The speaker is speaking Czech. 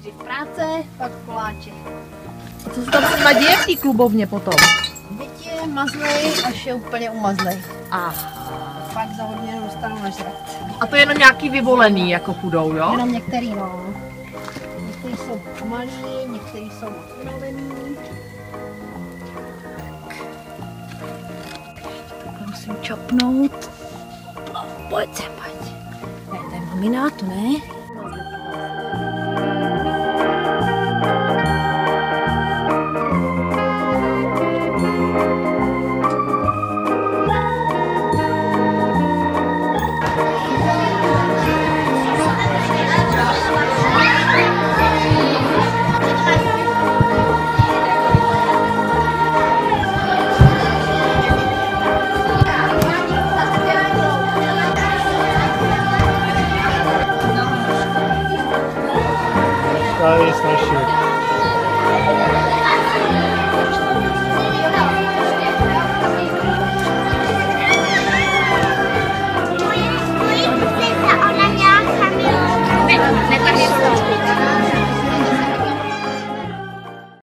nejdřív práce, pak koláče. A co se tam s nima děje v té klubovně potom? Děti je mazlej, až je úplně umazlej. A Pak za hodinu dostanou nažrat. A to je jenom nějaký vyvolený, jako půjdou, jo? Jenom některý, no. Některý jsou pomalí, některý jsou moc unavený. Takhle musím čapnout. Pojď sem, pojď. Ne, to je mamina, to ne? To je strašně.